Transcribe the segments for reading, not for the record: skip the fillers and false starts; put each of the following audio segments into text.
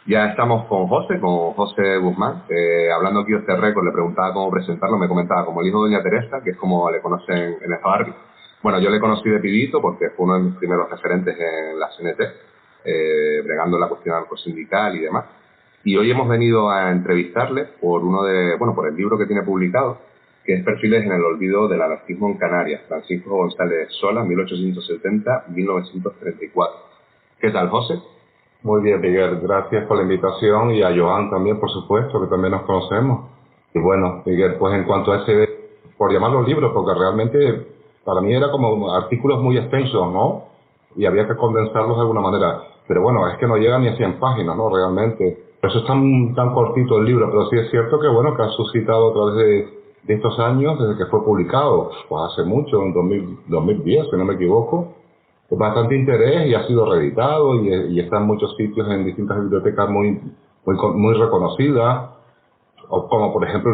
Ya estamos con José Guzmán, hablando aquí de este récord, le preguntaba cómo presentarlo, me comentaba como el hijo de Doña Teresa, que es como le conocen en el barrio. Bueno, yo le conocí de pibito porque fue uno de mis primeros referentes en la CNT, bregando la cuestión sindical y demás. Y hoy hemos venido a entrevistarle por el libro que tiene publicado, que es Perfiles en el olvido del anarquismo en Canarias, Francisco González Sola, 1870-1934. ¿Qué tal, José? Muy bien, Miguel, gracias por la invitación y a Joan también, por supuesto, que también nos conocemos. Y bueno, Miguel, pues en cuanto a ese, por llamarlo libros, porque realmente para mí era como artículos muy extensos, ¿no? Y había que condensarlos de alguna manera. Pero bueno, es que no llega ni a 100 páginas, ¿no? Realmente. Por eso es tan cortito el libro, pero sí es cierto que bueno, que ha suscitado a través de estos años, desde que fue publicado, pues hace mucho, en 2010, si no me equivoco, bastante interés y ha sido reeditado y está en muchos sitios, en distintas bibliotecas muy reconocidas, o como por ejemplo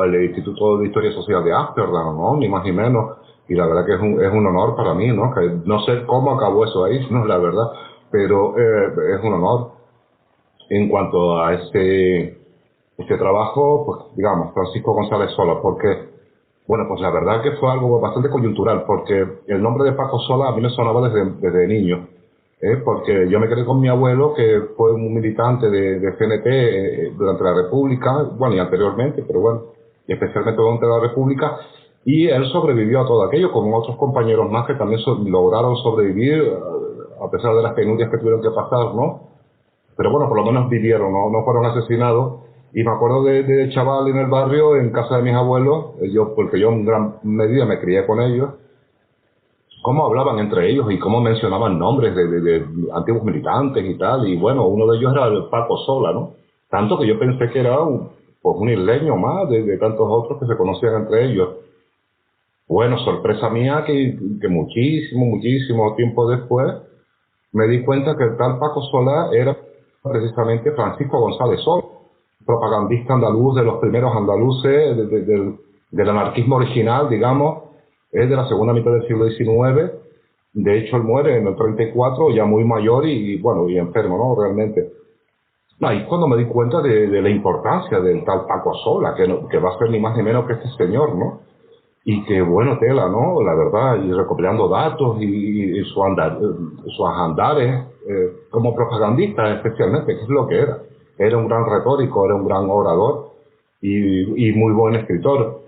el Instituto de Historia Social de Ámsterdam, ¿no? Ni más ni menos. Y la verdad que es un honor para mí, ¿no? Que no sé cómo acabó eso ahí, ¿no? La verdad, pero es un honor. En cuanto a este trabajo, pues digamos, Francisco González Sola, porque bueno, pues la verdad que fue algo bastante coyuntural, porque el nombre de Paco Sola a mí me sonaba desde niño, porque yo me quedé con mi abuelo, que fue un militante de CNT durante la República, bueno, y anteriormente, pero bueno, y especialmente durante la República, y él sobrevivió a todo aquello, con otros compañeros más que también lograron sobrevivir, a pesar de las penurias que tuvieron que pasar, ¿no? Pero bueno, por lo menos vivieron, no fueron asesinados. Y me acuerdo de chaval en el barrio, en casa de mis abuelos, porque yo en gran medida me crié con ellos, cómo hablaban entre ellos y cómo mencionaban nombres de antiguos militantes y tal. Y bueno, uno de ellos era el Paco Sola, ¿no? Tanto que yo pensé que era pues un isleño más de tantos otros que se conocían entre ellos. Bueno, sorpresa mía que muchísimo tiempo después me di cuenta que el tal Paco Sola era precisamente Francisco González Sola, propagandista andaluz de los primeros andaluces, del anarquismo original, digamos, es de la segunda mitad del siglo XIX. De hecho, él muere en el 34, ya muy mayor bueno, y enfermo, ¿no? Realmente. Ahí cuando me di cuenta de la importancia del tal Paco Sola, que va a ser ni más ni menos que este señor, ¿no? Y que bueno, tela, ¿no? La verdad, y recopilando datos y sus andares, como propagandista especialmente, que es lo que era. Era un gran retórico, era un gran orador y muy buen escritor.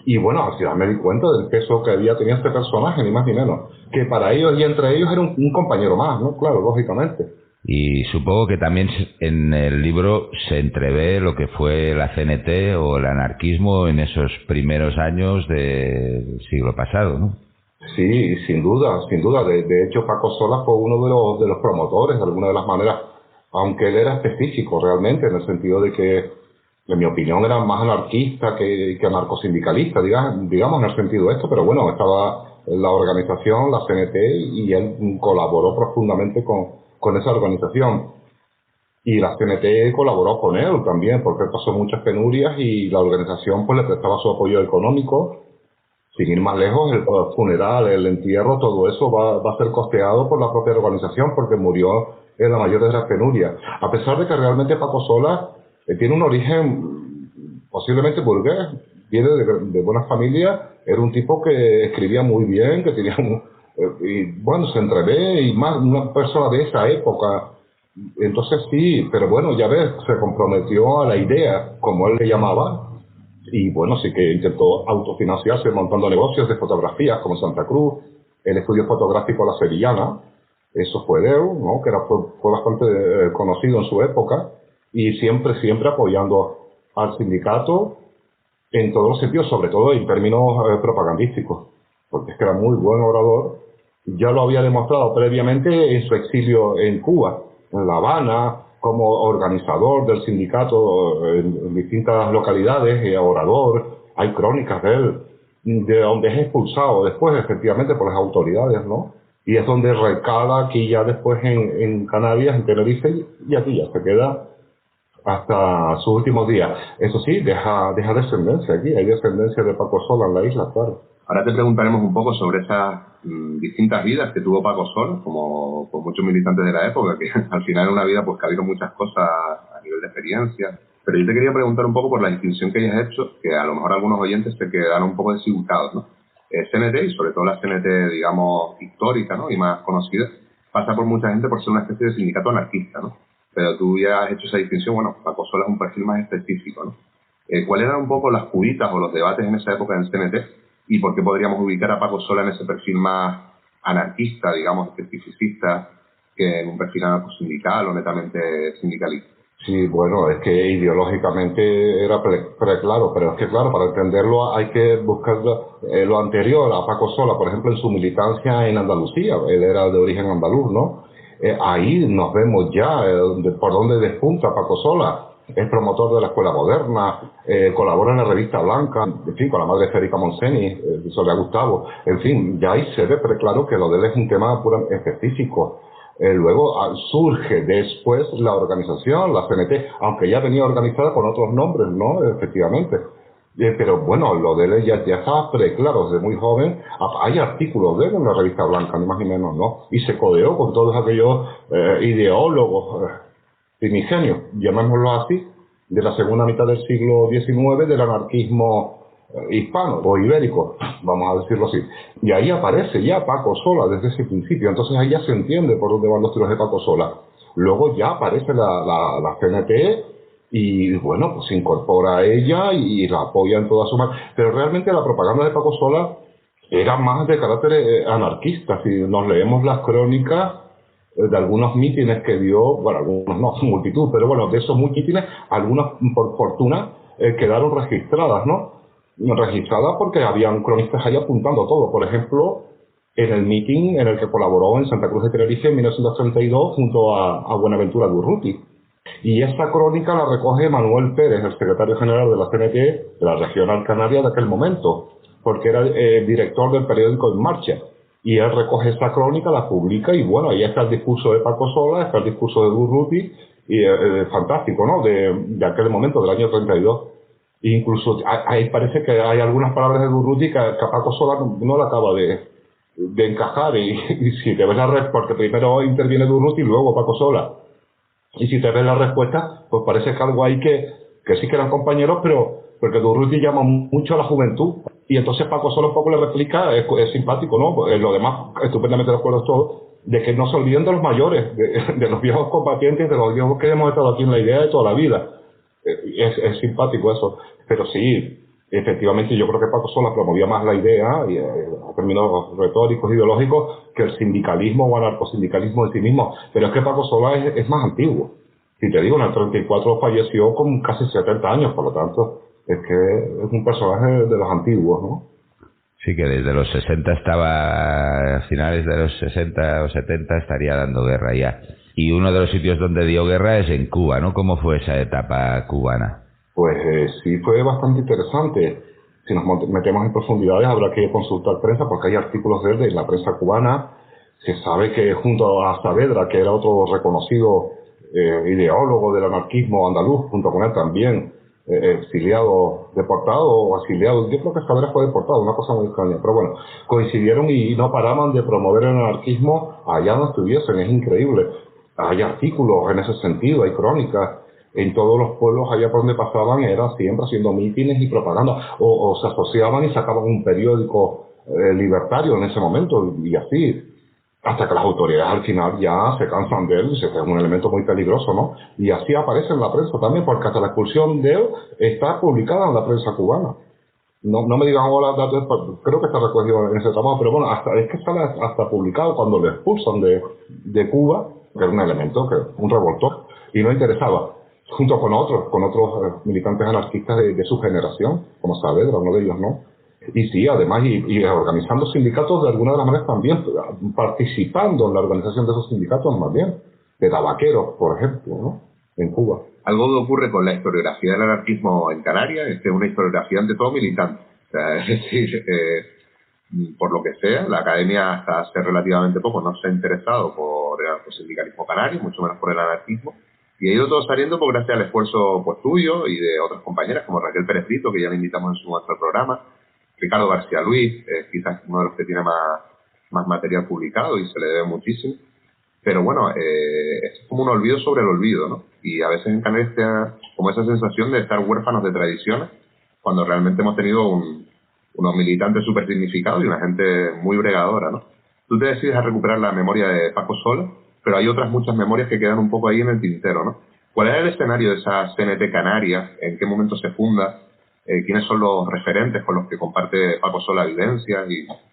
Y bueno, al final me di cuenta del peso que había tenido este personaje, ni más ni menos. Que para ellos y entre ellos era un compañero más, ¿no? Claro, lógicamente. Y supongo que también en el libro se entrevé lo que fue la CNT o el anarquismo en esos primeros años del siglo pasado, ¿no? Sí, sin duda, sin duda. De hecho, Paco Sola fue uno de los promotores, de alguna de las maneras, aunque él era específico realmente, en el sentido de que, en mi opinión, era más anarquista que anarcosindicalista, digamos, en el sentido de esto, pero bueno, estaba la organización, la CNT, y él colaboró profundamente con esa organización. Y la CNT colaboró con él también, porque él pasó muchas penurias y la organización pues le prestaba su apoyo económico. Sin ir más lejos, el funeral, el entierro, todo eso va a ser costeado por la propia organización porque murió en la mayor de las penurias. A pesar de que realmente Paco Sola tiene un origen posiblemente burgués, viene de buena familia, era un tipo que escribía muy bien, que tenía y bueno, se entrevé y más una persona de esa época. Entonces sí, pero bueno, ya ves, se comprometió a la idea, como él le llamaba, y bueno, sí que intentó autofinanciarse montando negocios de fotografías como Santa Cruz, el estudio fotográfico La Sevillana, eso fue de él, ¿no? Que fue bastante conocido en su época, y siempre apoyando al sindicato en todos los sentidos, sobre todo en términos propagandísticos, porque es que era muy buen orador. Ya lo había demostrado previamente en su exilio en Cuba, en La Habana, como organizador del sindicato en distintas localidades, orador. Hay crónicas de él, de donde es expulsado después, efectivamente, por las autoridades, ¿no? Y es donde recala aquí ya después en Canarias, en Tenerife, y aquí ya se queda hasta sus últimos días. Eso sí, deja descendencia aquí, hay descendencia de Paco Sola en la isla, claro. Ahora te preguntaremos un poco sobre esas distintas vidas que tuvo Paco Sola, como pues, muchos militantes de la época, que al final en una vida pues que ha habido muchas cosas a nivel de experiencia. Pero yo te quería preguntar un poco por la distinción que hayas hecho, que a lo mejor algunos oyentes se quedaron un poco desiludados, ¿no? CNT, y sobre todo la CNT, digamos, histórica, ¿no? Y más conocida, pasa por mucha gente por ser una especie de sindicato anarquista, ¿no? Pero tú ya has hecho esa distinción, bueno, Paco Sola es un perfil más específico, ¿no? ¿Cuáles eran un poco las cuitas o los debates en esa época en CNT? ¿Y por qué podríamos ubicar a Paco Sola en ese perfil más anarquista, digamos, especificista, que en un perfil anarcosindical o netamente sindicalista? Sí, bueno, es que ideológicamente era claro, pero es que claro, para entenderlo hay que buscar lo anterior a Paco Sola, por ejemplo, en su militancia en Andalucía. Él era de origen andaluz, ¿no? Ahí nos vemos ya por dónde despunta Paco Sola. Es promotor de la Escuela Moderna, colabora en la Revista Blanca, en fin, con la madre Federica Monseni, Soledad Gustavo. En fin, ya ahí se ve claro que lo de él es un tema puramente específico. Luego surge después la organización, la CNT, aunque ya venía organizada con otros nombres, ¿no? Efectivamente. Pero bueno, lo de él ya estaba preclaro desde muy joven. Hay artículos de él en la Revista Blanca, ni más ni menos, ¿no? Y se codeó con todos aquellos ideólogos primigenios, llamémoslo así, de la segunda mitad del siglo XIX, del anarquismo hispano o ibérico, vamos a decirlo así. Y ahí aparece ya Paco Sola desde ese principio, entonces ahí ya se entiende por dónde van los tiros de Paco Sola. Luego ya aparece la CNT y bueno, pues se incorpora a ella y la apoya en toda su mano. Pero realmente la propaganda de Paco Sola era más de carácter anarquista. Si nos leemos las crónicas de algunos mítines que dio, bueno, algunos no, multitud, pero bueno, de esos mítines, algunas por fortuna quedaron registradas, ¿no? Registradas porque habían cronistas ahí apuntando todo. Por ejemplo, en el mitin en el que colaboró en Santa Cruz de Tenerife en 1932 junto a Buenaventura Durruti. Y esta crónica la recoge Manuel Pérez, el secretario general de la CNT de la Regional Canaria de aquel momento, porque era director del periódico En Marcha. Y él recoge esta crónica, la publica y bueno, ahí está el discurso de Paco Sola, está el discurso de Durruti, y fantástico, ¿no? De aquel momento, del año 32. E incluso ahí parece que hay algunas palabras de Durruti que a Paco Sola no le acaba de encajar. Y si te ves porque primero interviene Durruti y luego Paco Sola. Y si te ves la respuesta, pues parece que algo ahí que sí que eran compañeros, pero porque Durruti llama mucho a la juventud. Y entonces Paco Sola un poco le replica, es simpático, ¿no? Lo demás, estupendamente de acuerdo todos, de que no se olviden de los mayores, de los viejos combatientes, de los viejos que hemos estado aquí en la idea de toda la vida. Es simpático eso. Pero sí, efectivamente yo creo que Paco Sola promovía más la idea, y, a términos retóricos, ideológicos, que el sindicalismo o anarcosindicalismo en sí mismo. Pero es que Paco Sola es más antiguo. Si te digo, en el 34 falleció con casi 70 años, por lo tanto, es que es un personaje de los antiguos, ¿no? Sí, que desde los 60 estaba, a finales de los 60 o 70 estaría dando guerra ya. Y uno de los sitios donde dio guerra es en Cuba, ¿no? ¿Cómo fue esa etapa cubana? Pues sí, fue bastante interesante. Si nos metemos en profundidades habrá que consultar prensa porque hay artículos de él en la prensa cubana. Se sabe que junto a Saavedra, que era otro reconocido ideólogo del anarquismo andaluz, junto con él también, exiliado, deportado o exiliado. Yo creo que Saavedra fue deportado, una cosa muy extraña. Pero bueno, coincidieron y no paraban de promover el anarquismo allá donde estuviesen. Es increíble. Hay artículos en ese sentido, hay crónicas. En todos los pueblos allá por donde pasaban era siempre haciendo mítines y propaganda. O se asociaban y sacaban un periódico libertario en ese momento y así. Hasta que las autoridades al final ya se cansan de él, es un elemento muy peligroso, ¿no? Y así aparece en la prensa también, porque hasta la expulsión de él está publicada en la prensa cubana. No me digan ahora datos, creo que está recogido en ese trabajo, pero bueno, es que sale hasta publicado cuando lo expulsan de Cuba, que era un elemento, un revoltor, y no interesaba, junto con otros militantes anarquistas de su generación, como Saavedra, uno de ellos, ¿no? Y sí, además, y organizando sindicatos de alguna de las maneras también, participando en la organización de esos sindicatos más bien, de tabaqueros, por ejemplo, ¿no? En Cuba. Algo que ocurre con la historiografía del anarquismo en Canarias es que es una historiografía ante todo militante. O sea, es decir, por lo que sea, la academia hasta hace relativamente poco no se ha interesado por el sindicalismo canario, mucho menos por el anarquismo, y ha ido todo saliendo pues, gracias al esfuerzo pues, tuyo y de otras compañeras como Raquel Pérez Brito, que ya le invitamos en su momento al programa, Ricardo García Luis, quizás uno de los que tiene más material publicado y se le debe muchísimo. Pero bueno, es como un olvido sobre el olvido, ¿no? Y a veces en Canarias te da como esa sensación de estar huérfanos de tradiciones, cuando realmente hemos tenido unos militantes súper significados y una gente muy bregadora, ¿no? Tú te decides a recuperar la memoria de Paco Sola, pero hay otras muchas memorias que quedan un poco ahí en el tintero, ¿no? ¿Cuál era el escenario de esa CNT Canarias? ¿En qué momento se funda? ¿Quiénes son los referentes con los que comparte Paco Sola vivencias?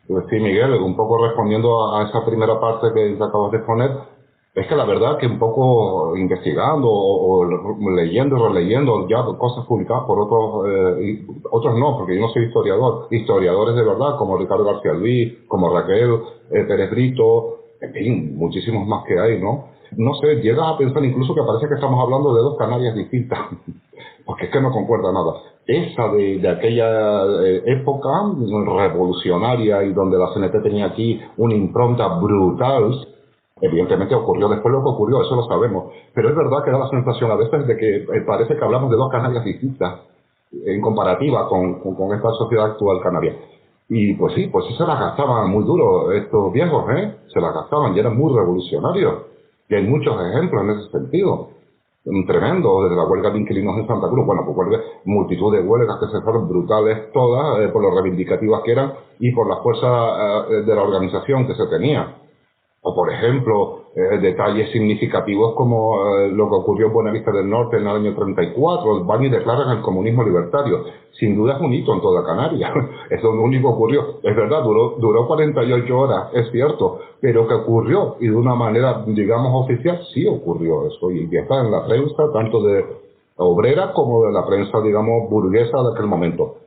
Pues sí, Miguel, un poco respondiendo a esa primera parte que acabas de exponer, es que la verdad que un poco investigando o leyendo y releyendo ya cosas publicadas por otros, y otros no, porque yo no soy historiador, historiadores de verdad, como Ricardo García Luis, como Raquel Pérez Brito, en fin, muchísimos más que hay, ¿no? No sé, llegas a pensar incluso que parece que estamos hablando de dos Canarias distintas, porque es que no concuerda nada. Esa de aquella época revolucionaria y donde la CNT tenía aquí una impronta brutal, evidentemente ocurrió después lo que ocurrió, eso lo sabemos, pero es verdad que da la sensación a veces de que parece que hablamos de dos Canarias distintas en comparativa con esta sociedad actual canaria. Y pues sí se las gastaban muy duro estos viejos, se las gastaban y eran muy revolucionarios. Y hay muchos ejemplos en ese sentido. Tremendo, desde la huelga de inquilinos en Santa Cruz, bueno, pues multitud de huelgas que se fueron brutales todas, por lo reivindicativas que eran y por la fuerza de la organización que se tenía. O, por ejemplo, detalles significativos como lo que ocurrió en Buenavista del Norte en el año 34, van y declaran el comunismo libertario. Sin duda es un hito en toda Canarias. Es lo único que ocurrió. Es verdad, duró 48 horas, es cierto, pero que ocurrió y de una manera, digamos, oficial, sí ocurrió eso. Y está en la prensa, tanto de obrera como de la prensa, digamos, burguesa de aquel momento.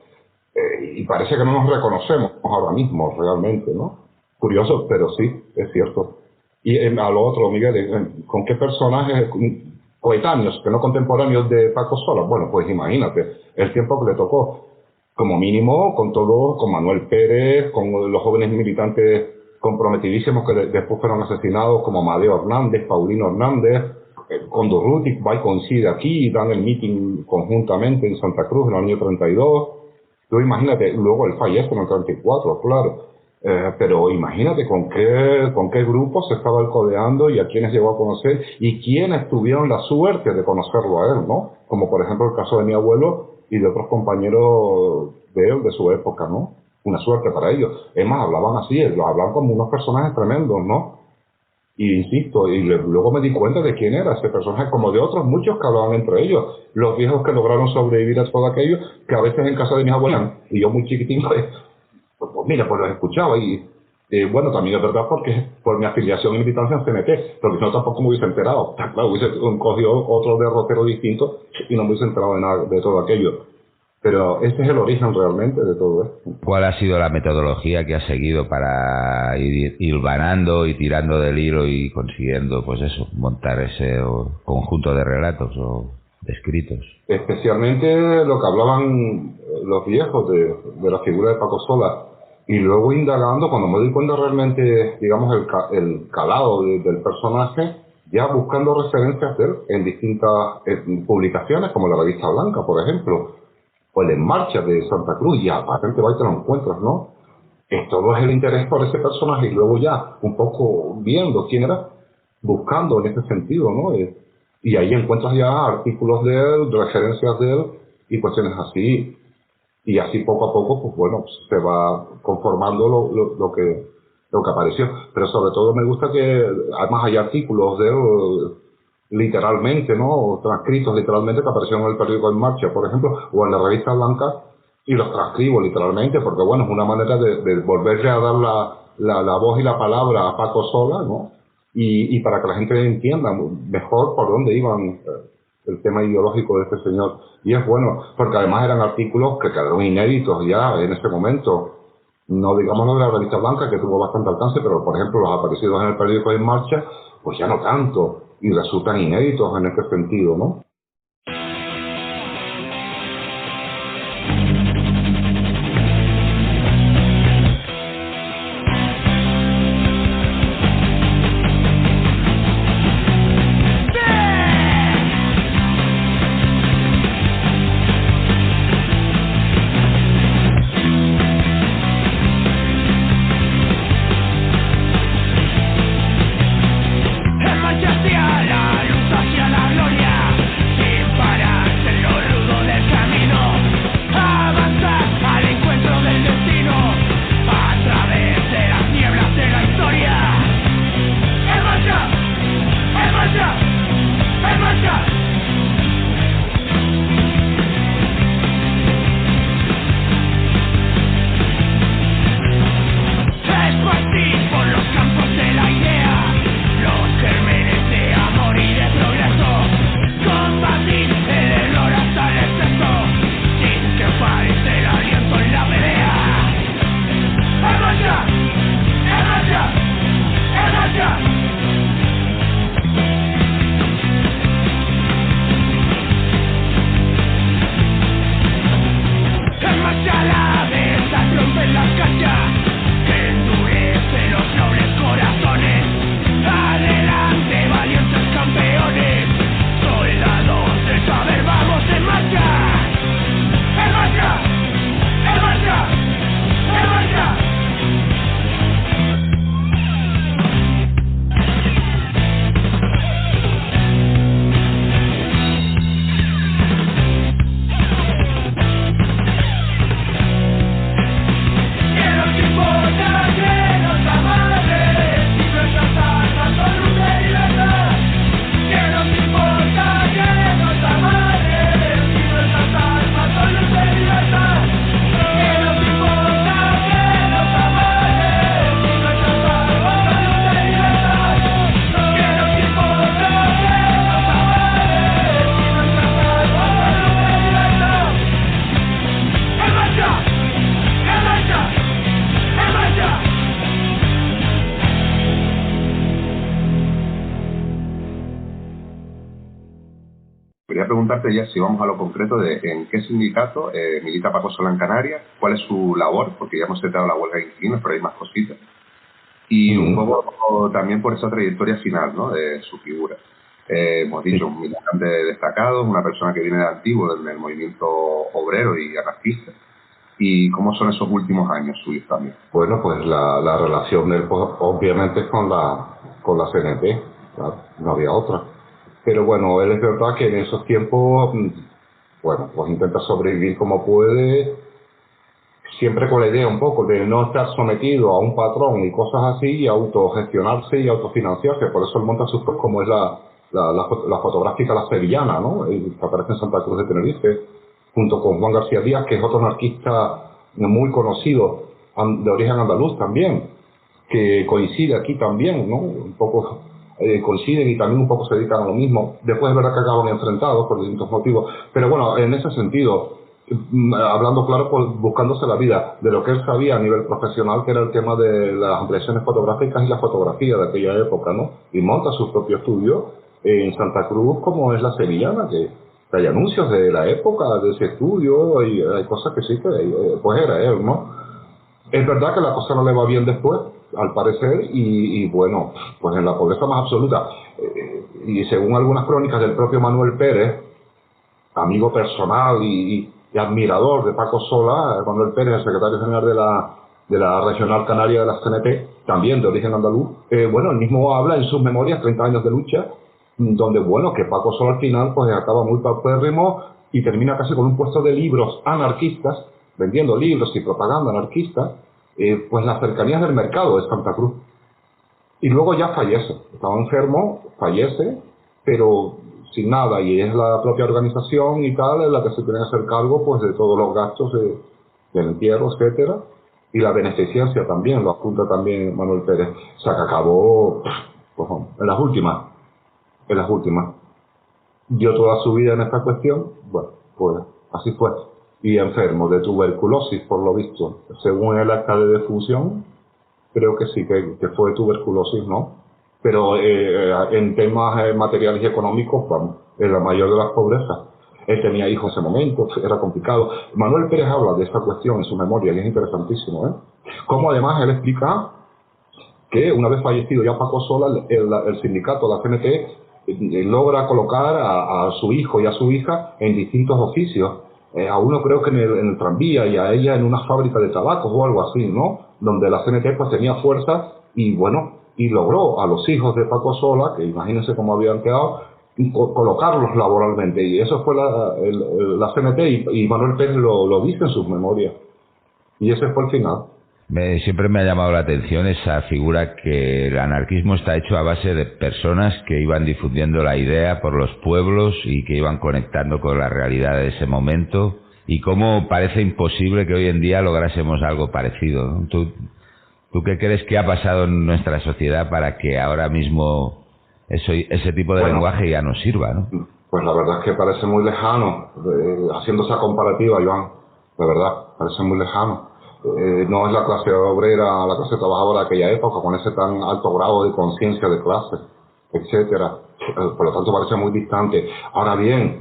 Y parece que no nos reconocemos ahora mismo, realmente, ¿no? Curioso, pero sí, es cierto. Y a lo otro, Miguel, ¿con qué personajes coetáneos, que no contemporáneos de Paco Sola? Bueno, pues imagínate, el tiempo que le tocó. Como mínimo, con todos, con Manuel Pérez, con los jóvenes militantes comprometidísimos que después fueron asesinados, como Amadeo Hernández, Paulino Hernández, con Durruti, va y coincide aquí y dan el meeting conjuntamente en Santa Cruz en el año 32. Tú imagínate, luego él fallece en el 34, claro. Pero imagínate con qué grupos se estaba codeando y a quiénes llegó a conocer y quiénes tuvieron la suerte de conocerlo a él, ¿no? Como por ejemplo el caso de mi abuelo y de otros compañeros de él, de su época, ¿no? Una suerte para ellos. Es más, hablaban así, los hablaban como unos personajes tremendos, ¿no? Y insisto, y luego me di cuenta de quién era ese personaje, como de otros muchos que hablaban entre ellos. Los viejos que lograron sobrevivir a todo aquello, que a veces en casa de mis abuelas, y yo muy chiquitín, pues mira, pues los escuchaba y bueno, también es verdad porque por mi afiliación y militancia en CNT, porque si no tampoco me hubiese enterado. Claro, hubiese cogido otro derrotero distinto y no me hubiese enterado de nada de todo aquello. Pero ese es el origen realmente de todo esto. ¿Cuál ha sido la metodología que has seguido para ir hilvanando y tirando del hilo y consiguiendo, pues eso, montar ese conjunto de relatos o de escritos? Especialmente lo que hablaban los viejos de la figura de Paco Sola. Y luego indagando, cuando me di cuenta realmente, digamos, el calado del personaje, ya buscando referencias de él en distintas publicaciones, como la Revista Blanca, por ejemplo, o el En Marcha de Santa Cruz, y aparte va y te lo encuentras, ¿no? Todo es el interés por ese personaje, y luego ya, un poco viendo quién era, buscando en ese sentido, ¿no? Y ahí encuentras ya artículos de él, referencias de él, y cuestiones así. Y así poco a poco, pues bueno, se va conformando lo que apareció. Pero sobre todo me gusta que además hay artículos de él literalmente, ¿no? Transcritos literalmente que aparecieron en el periódico En Marcha, por ejemplo, o en la Revista Blanca, y los transcribo literalmente, porque bueno, es una manera de volverle a dar la voz y la palabra a Paco Sola, ¿no? Y para que la gente entienda mejor por dónde iban el tema ideológico de este señor. Y es bueno, porque además eran artículos que quedaron inéditos ya en ese momento. No digamos lo de la Revista Blanca, que tuvo bastante alcance, pero por ejemplo los aparecidos en el periódico En Marcha, pues ya no tanto, y resultan inéditos en este sentido, ¿no? preguntarte ya, si vamos a lo concreto, de en qué sindicato milita Paco Sola en Canarias, cuál es su labor, porque ya hemos citado la huelga de inquilinos, pero hay más cositas. Y un poco también por esa trayectoria final, ¿no?, de su figura. Hemos dicho, un militante destacado, una persona que viene de antiguo del movimiento obrero y anarquista. ¿Y cómo son esos últimos años suyos también? Bueno, pues la relación de él, pues, obviamente, con la CNT, claro, no había otra. Pero bueno, él es verdad que en esos tiempos, bueno, pues intenta sobrevivir como puede, siempre con la idea un poco de no estar sometido a un patrón y cosas así, y autogestionarse y autofinanciarse. Por eso él monta sus cosas, como es la fotográfica La Sevillana, ¿no?, que aparece en Santa Cruz de Tenerife, junto con Juan García Díaz, que es otro anarquista muy conocido, de origen andaluz también, que coincide aquí también, ¿no? Un poco coinciden y también un poco se dedican a lo mismo. Después es verdad que acaban enfrentados por distintos motivos, pero bueno, en ese sentido, hablando claro, pues buscándose la vida de lo que él sabía a nivel profesional, que era el tema de las ampliaciones fotográficas y la fotografía de aquella época, ¿no? Y monta su propio estudio en Santa Cruz, como es La Sevillana, que hay anuncios de la época de ese estudio, y hay cosas que sí que pues era él, ¿no? Es verdad que la cosa no le va bien después, al parecer, y bueno, pues en la pobreza más absoluta. Y según algunas crónicas del propio Manuel Pérez, amigo personal y admirador de Paco Sola, Manuel Pérez, el secretario general de la Regional Canaria de la CNT, también de origen andaluz, bueno, él mismo habla en sus memorias, 30 años de lucha, donde, bueno, que Paco Sola al final pues acaba muy paupérrimo y termina casi con un puesto de libros anarquistas, vendiendo libros y propaganda anarquista, pues las cercanías del mercado de Santa Cruz. Y luego ya fallece, estaba enfermo, fallece, pero sin nada, y es la propia organización y tal la que se tiene que hacer cargo pues de todos los gastos del entierro, etcétera, y la beneficencia también, lo apunta también Manuel Pérez. O sea que acabó pues, en las últimas. Dio toda su vida en esta cuestión, bueno, pues así fue. Y enfermo de tuberculosis, por lo visto. Según el acta de defunción, creo que sí, que fue tuberculosis, ¿no? Pero en temas materiales y económicos, vamos, es la mayor de las pobrezas. Él tenía hijos en ese momento, era complicado. Manuel Pérez habla de esta cuestión en su memoria y es interesantísimo, ¿eh? Como además él explica que una vez fallecido ya Paco Sola, el sindicato, la CNT, logra colocar a su hijo y a su hija en distintos oficios. A uno creo que en el tranvía y a ella en una fábrica de tabacos o algo así, ¿no? Donde la CNT pues tenía fuerza y bueno, y logró a los hijos de Paco Sola, que imagínense cómo habían quedado, colocarlos laboralmente. Y eso fue la CNT y Manuel Pérez lo dice en sus memorias. Y ese fue el final. Siempre me ha llamado la atención esa figura que el anarquismo está hecho a base de personas que iban difundiendo la idea por los pueblos y que iban conectando con la realidad de ese momento, y cómo parece imposible que hoy en día lográsemos algo parecido, ¿no? ¿Tú qué crees que ha pasado en nuestra sociedad para que ahora mismo ese tipo de lenguaje ya nos sirva, ¿no? Pues la verdad es que parece muy lejano, haciendo esa comparativa, Joan, de verdad, parece muy lejano. No es la clase obrera, la clase trabajadora de aquella época, con ese tan alto grado de conciencia de clase, etcétera. Por lo tanto parece muy distante. Ahora bien,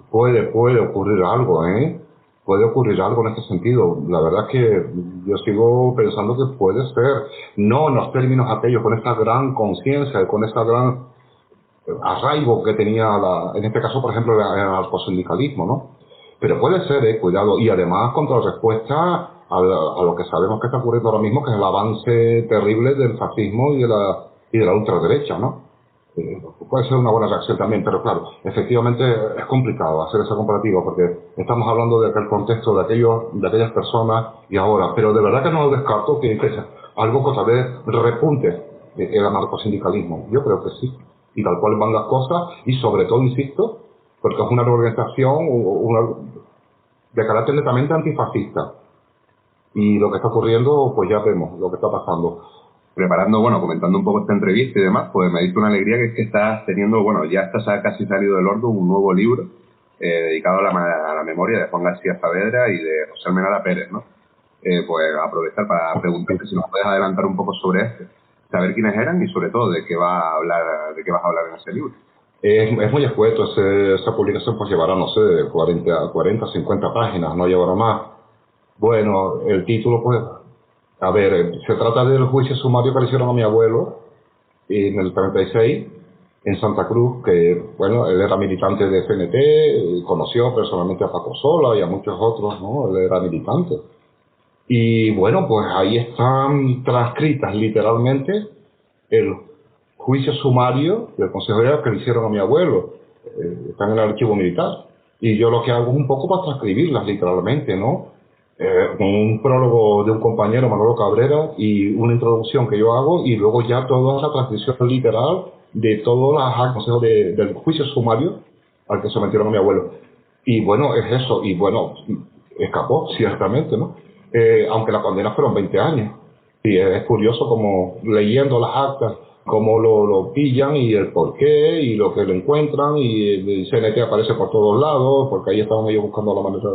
puede ocurrir algo, ¿eh? Puede ocurrir algo en este sentido. La verdad es que yo sigo pensando que puede ser, no en los términos aquellos, con esa gran conciencia, con esa gran arraigo que tenía, en este caso, por ejemplo, el anarcosindicalismo, ¿no? Pero puede ser, cuidado, y además contrarrespuesta a lo que sabemos que está ocurriendo ahora mismo, que es el avance terrible del fascismo y de la ultraderecha, ¿no? Puede ser una buena reacción también, pero claro, efectivamente es complicado hacer esa comparativa, porque estamos hablando de aquel contexto, de aquellas personas y ahora, pero de verdad que no descarto que algo que otra vez repunte el anarcosindicalismo. Yo creo que sí, y tal cual van las cosas, y sobre todo, insisto, porque es una organización de carácter netamente antifascista. Y lo que está ocurriendo, pues ya vemos lo que está pasando. Comentando un poco esta entrevista y demás, pues me ha dicho una alegría que es que estás teniendo, ya está casi salido del horno un nuevo libro dedicado a la memoria de Juan García Saavedra y de José Almenara Pérez, ¿no? Pues aprovechar para preguntarte si nos puedes adelantar un poco sobre saber quiénes eran y sobre todo de qué vas a hablar en ese libro. Es muy escueto, esa publicación pues llevará, no sé, 40, 50 páginas, no llevará más. Bueno, el título pues, a ver, se trata del juicio sumario que le hicieron a mi abuelo en el 36 en Santa Cruz, que bueno, él era militante de CNT, conoció personalmente a Paco Sola y a muchos otros, ¿no? Él era militante. Y bueno, pues ahí están transcritas literalmente el juicio sumario del Consejo de Guerra que le hicieron a mi abuelo. Están en el archivo militar. Y yo lo que hago es un poco para transcribirlas literalmente, ¿no? Con un prólogo de un compañero, Manolo Cabrera, y una introducción que yo hago, y luego ya toda la transcripción literal de todas las consejos del juicio sumario al que sometieron a mi abuelo. Y bueno, es eso. Y bueno, escapó, ciertamente, ¿no? Aunque la condena fueron 20 años. Y es curioso como leyendo las actas, cómo lo pillan y el por qué y lo que lo encuentran, y el CNT aparece por todos lados, porque ahí estaban ellos buscando la manera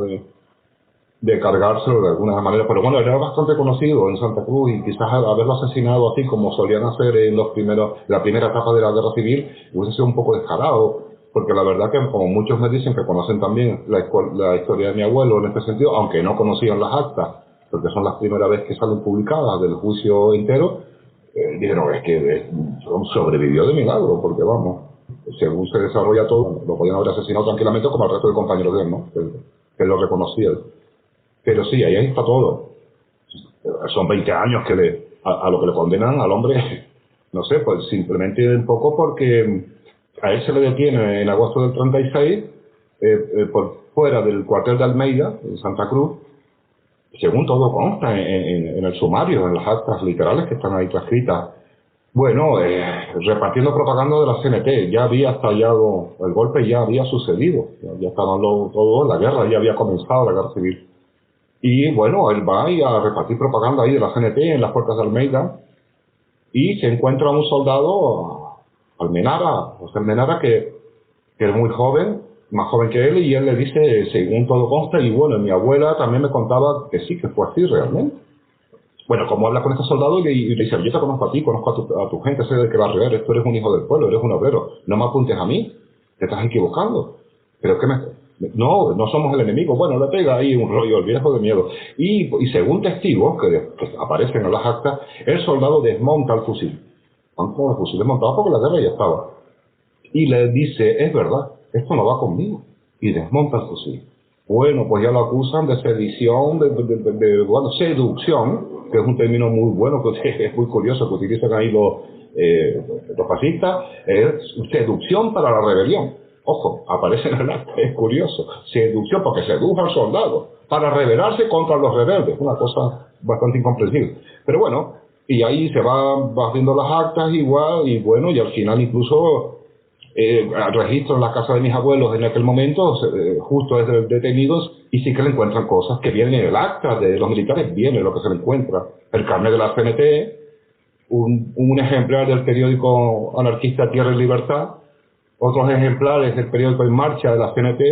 de cargárselo de alguna manera. Pero bueno, era bastante conocido en Santa Cruz, y quizás haberlo asesinado así como solían hacer en la primera etapa de la guerra civil hubiese sido un poco descarado, porque la verdad que como muchos me dicen que conocen también la historia de mi abuelo en este sentido, aunque no conocían las actas, porque son las primeras veces que salen publicadas del juicio entero, dijeron, es que sobrevivió de milagro, porque vamos, según se desarrolla todo, lo podían haber asesinado tranquilamente como al resto de compañeros de él, ¿no? Que lo reconocían. Pero sí, ahí está todo. Son 20 años que a lo que le condenan al hombre, no sé, pues simplemente un poco porque a él se le detiene en agosto del 36 por fuera del cuartel de Almeida, en Santa Cruz, según todo consta en el sumario, en las actas literales que están ahí transcritas. Bueno, repartiendo propaganda de la CNT, ya había estallado el golpe, ya había sucedido, ya estaba todo, la guerra ya había comenzado, la guerra civil. Y bueno, él va ahí a repartir propaganda ahí de la CNT en las puertas de Almeida, y se encuentra un soldado, José Almenara, que es muy joven, más joven que él, y él le dice, según todo consta, y bueno, mi abuela también me contaba que sí, que fue así realmente. Bueno, como habla con este soldado y le dice, yo te conozco a ti, conozco a tu gente, sé de qué barrio eres, tú eres un hijo del pueblo, eres un obrero, no me apuntes a mí, te estás equivocando. Pero que no somos el enemigo. Bueno, le pega ahí un rollo, el viejo de miedo. Y según testigos que aparecen en las actas, el soldado desmonta el fusil. Con el fusil desmontado porque la guerra ya estaba. Y le dice, es verdad, esto no va conmigo. Y desmonta el fusil. Bueno, pues ya lo acusan de sedición, bueno, seducción, que es un término muy bueno, que es muy curioso, que utilizan ahí los fascistas, es seducción para la rebelión. Ojo, aparece en el acta, es curioso. Seducción, porque sedujo al soldado para rebelarse contra los rebeldes. Una cosa bastante incomprensible. Pero bueno, y ahí se va haciendo las actas igual, y bueno, y al final incluso registro en la casa de mis abuelos en aquel momento, justo desde detenidos, y sí que le encuentran cosas que vienen en el acta de los militares, viene lo que se le encuentra. El carnet de la CNT, un ejemplar del periódico anarquista Tierra y Libertad, otros ejemplares del periódico En Marcha de la CNT,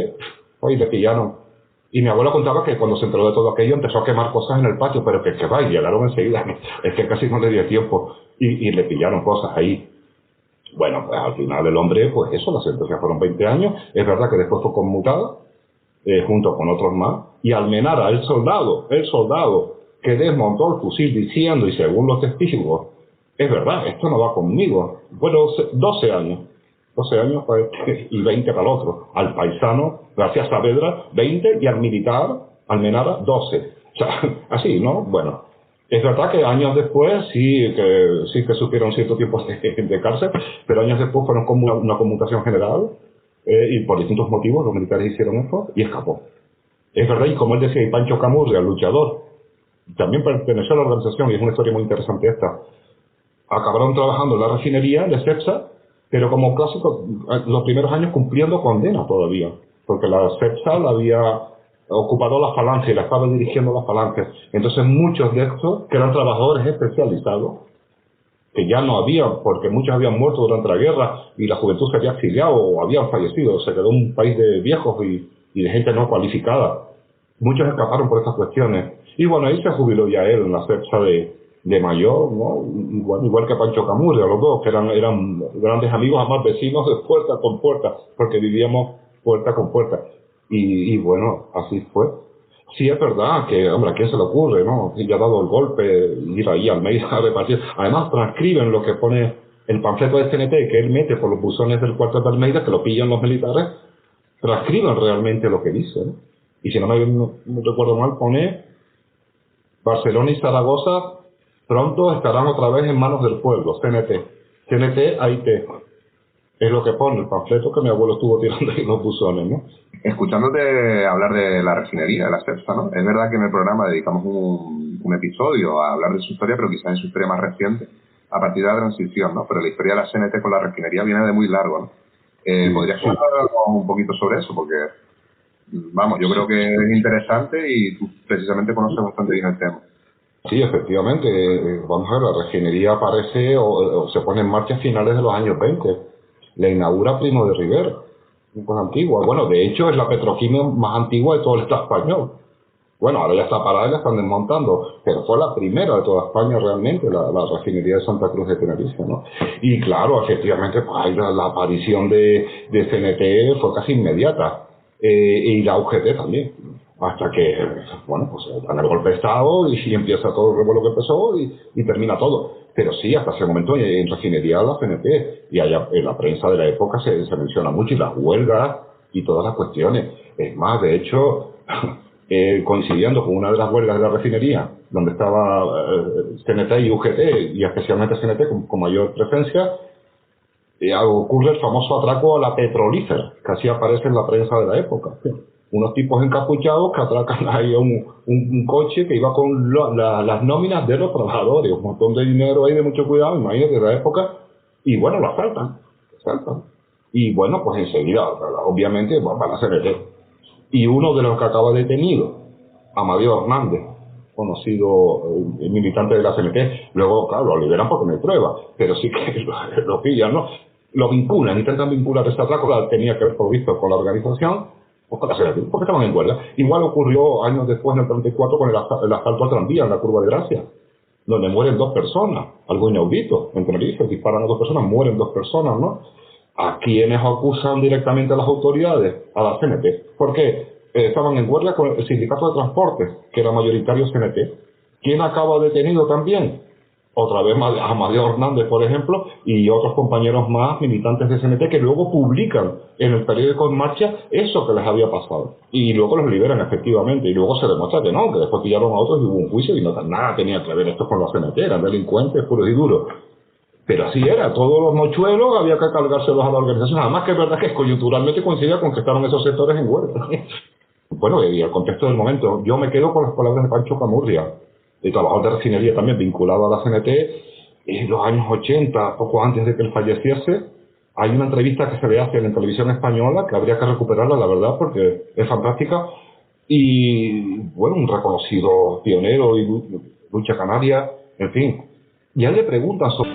hoy le pillaron. Y mi abuela contaba que cuando se enteró de todo aquello empezó a quemar cosas en el patio, pero que va, y llegaron enseguida, es que casi no le dio tiempo, y le pillaron cosas ahí. Bueno, pues al final el hombre, pues eso, la sentencia fueron 20 años, es verdad que después fue conmutada, junto con otros más, y Almenara, el soldado que desmontó el fusil diciendo, y según los testigos, es verdad, esto no va conmigo. Bueno, 12 años para este y 20 para el otro. Al paisano, García Saavedra, 20, y al militar, Almenara, 12. O sea, así, ¿no? Bueno, es verdad que años después sí que sufrieron cierto tiempo de cárcel, pero años después fueron como una conmutación general, y por distintos motivos los militares hicieron eso y escapó. Es verdad, y como él decía, y Pancho Camurria, el luchador, también perteneció a la organización, y es una historia muy interesante esta. Acabaron trabajando en la refinería de Cepsa, pero como clásico, los primeros años cumpliendo condena todavía, porque la Cepsa la había ocupado la Falange, la estaba dirigiendo la Falange. Entonces muchos de estos, que eran trabajadores especializados, que ya no habían, porque muchos habían muerto durante la guerra y la juventud se había exiliado o habían fallecido, se quedó un país de viejos y de gente no cualificada. Muchos escaparon por estas cuestiones. Y bueno, ahí se jubiló ya él en la Cepsa de de mayor, ¿no? Igual que Pancho Camurria, los dos, que eran grandes amigos, además vecinos de puerta con puerta, porque vivíamos puerta con puerta. Y bueno, así fue. Sí, es verdad que, hombre, ¿a quién se le ocurre, no? Si ya ha dado el golpe, ir ahí a Almeida a repartir. Además, transcriben lo que pone el panfleto de CNT que él mete por los buzones del cuartel de Almeida, que lo pillan los militares, transcriben realmente lo que dice, ¿no? Y si no me recuerdo mal, pone Barcelona y Zaragoza pronto estarán otra vez en manos del pueblo, CNT. CNT, AIT. Es lo que pone el panfleto que mi abuelo estuvo tirando ahí en los buzones, ¿no? Escuchándote hablar de la refinería, de la Cepsa, ¿no? Es verdad que en el programa dedicamos un episodio a hablar de su historia, pero quizás en su historia más reciente, a partir de la transición, ¿no? Pero la historia de la CNT con la refinería viene de muy largo, ¿no? ¿Podrías contarnos un poquito sobre eso? Porque, vamos, yo creo que es interesante y tú precisamente conoces bastante bien el tema. Sí, efectivamente. Vamos a ver, la refinería aparece o se pone en marcha a finales de los años 20. La inaugura Primo de Rivera, una cosa antigua. Bueno, de hecho es la petroquímica más antigua de todo el Estado español. Bueno, ahora ya está parada y la están desmontando, pero fue la primera de toda España realmente, la refinería de Santa Cruz de Tenerife, ¿no? Y claro, efectivamente, pues la aparición de CNT fue casi inmediata, y la UGT también, hasta que, bueno, pues dan el golpe de Estado y empieza todo el revuelo que empezó y termina todo. Pero sí, hasta ese momento en refinería la CNT, y allá en la prensa de la época se menciona mucho, y las huelgas y todas las cuestiones. Es más, de hecho, coincidiendo con una de las huelgas de la refinería, donde estaba CNT y UGT, y especialmente CNT con mayor presencia, ocurre el famoso atraco a la petrolífera, que así aparece en la prensa de la época. Unos tipos encapuchados que atracan ahí a un coche que iba con las nóminas de los trabajadores, un montón de dinero ahí de mucho cuidado, imagínate, de la época, y bueno, lo asaltan. Y bueno, pues enseguida, obviamente, van a CNT. Y uno de los que acaba detenido, Amadeo Hernández, conocido militante de la CNT, luego, claro, lo liberan porque no hay prueba, pero sí que lo pillan, ¿no? Lo vinculan, intentan vincular este atraco, tenía que ver, por visto, con la organización, pues con la CNT, porque estaban en huelga. Igual ocurrió años después, en el 34, con el asalto al tranvía en la Curva de Gracia, donde mueren 2 personas, algo inaudito, en Tenerife, disparan a 2 personas, mueren 2 personas, ¿no? ¿A quiénes acusan directamente a las autoridades? A la CNT. ¿Por qué? Estaban en huelga con el sindicato de transportes, que era mayoritario CNT. ¿Quién acaba detenido también? Otra vez Amadeo Hernández, por ejemplo, y otros compañeros más militantes de CNT que luego publican en el periódico En Marcha eso que les había pasado. Y luego los liberan efectivamente. Y luego se demuestra que no, que después pillaron a otros y hubo un juicio y nada tenía que ver esto con la CNT, eran delincuentes puros y duros. Pero así era, todos los mochuelos había que cargárselos a la organización. Además que es verdad que coyunturalmente coincidía con que estaban esos sectores en huelga. Bueno, y el contexto del momento, yo me quedo con las palabras de Pancho Camurria, el trabajador de refinería también vinculado a la CNT, en los años 80, poco antes de que él falleciese. Hay una entrevista que se le hace en la televisión española, que habría que recuperarla, la verdad, porque es fantástica. Y, bueno, un reconocido pionero y lucha canaria, en fin. Y a él le preguntan sobre